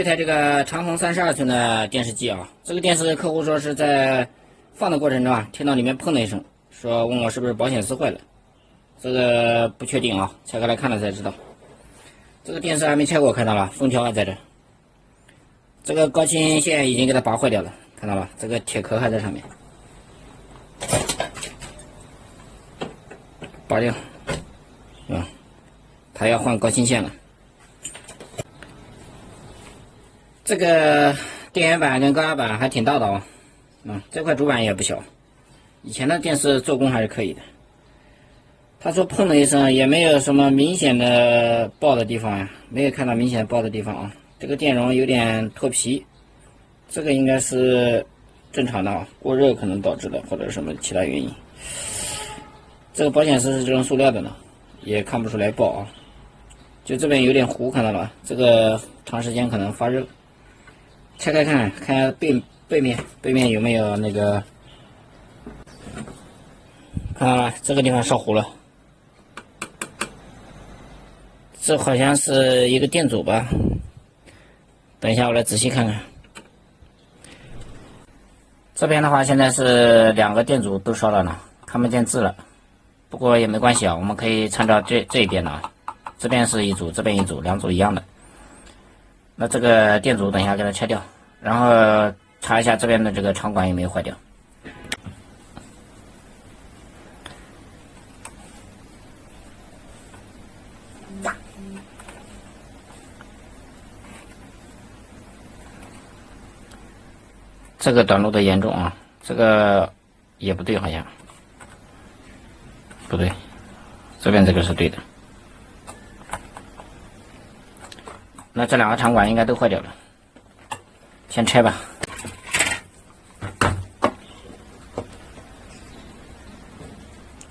这台这个长虹32寸的电视机啊，这个电视客户说是在放的过程中啊，听到里面砰的一声，说问我是不是保险丝坏了，这个不确定啊，拆开来看了才知道。这个电视还没拆过，看到了，封条还在这。这个高清线已经给它拔坏掉了，看到了，这个铁壳还在上面。拔掉，它要换高清线了。这个电源板跟高压板还挺大的啊，这块主板也不小。以前的电视做工还是可以的。他说砰的一声，也没有什么明显的爆的地方呀，没有看到明显爆的地方啊。这个电容有点脱皮，这个应该是正常的啊，过热可能导致的，或者什么其他原因。这个保险丝是这种塑料的呢，也看不出来爆啊。就这边有点糊，看到了，这个长时间可能发热。拆开看看背面有没有那个，看到了，这个地方烧糊了。这好像是一个电阻吧，等一下我来仔细看看。这边的话现在是2个电阻都烧了呢，看不见字了，不过也没关系啊，我们可以参照这一边的啊，这边是一组，这边一组，2组一样的。那这个电阻等一下给它拆掉，然后查一下这边的这个长管有没有坏掉。这个短路的严重啊，这个也不对，好像不对，这边这个是对的。那这2个长管应该都坏掉了，先拆吧。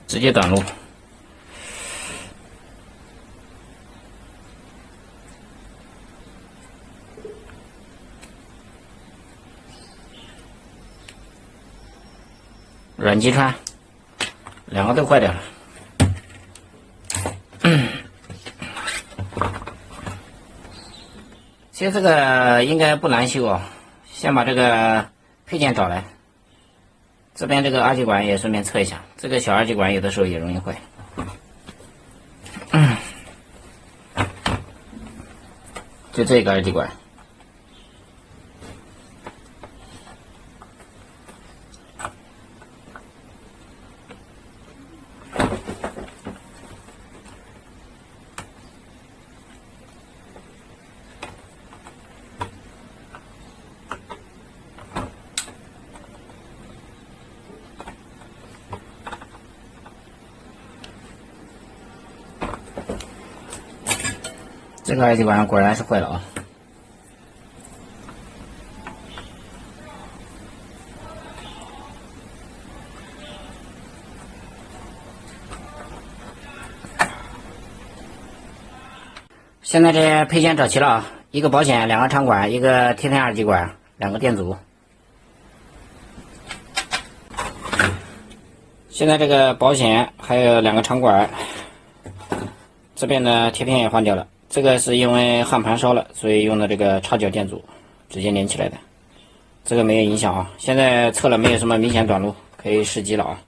直接短路。软击穿，2个都坏掉了。其实这个应该不难修啊，先把这个配件找来。这边这个二极管也顺便测一下，这个小二极管有的时候也容易坏。就这个二极管。这个二极管果然是坏了啊！现在这配件找齐了啊，一个保险，2个长管，一个贴片二极管，2个电阻。现在这个保险还有2个长管，这边的贴片也换掉了。这个是因为焊盘烧了，所以用的这个插脚电阻直接连起来的，这个没有影响啊。现在测了没有什么明显短路，可以试机了啊。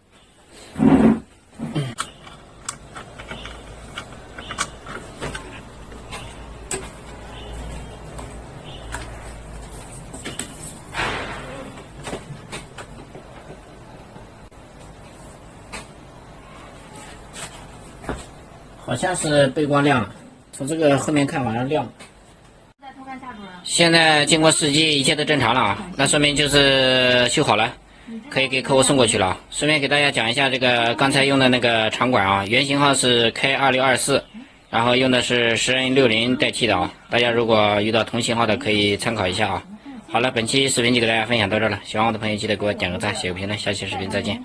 好像是背光亮了，从这个后面看好像亮了。现在经过试机，一切都正常了啊，那说明就是修好了，可以给客户送过去了。顺便给大家讲一下这个刚才用的那个长管啊，原型号是 K2624，然后用的是10N60代替的啊。大家如果遇到同型号的可以参考一下啊。好了，本期视频就给大家分享到这儿了，喜欢我的朋友记得给我点个赞，写个评论，下期视频再见。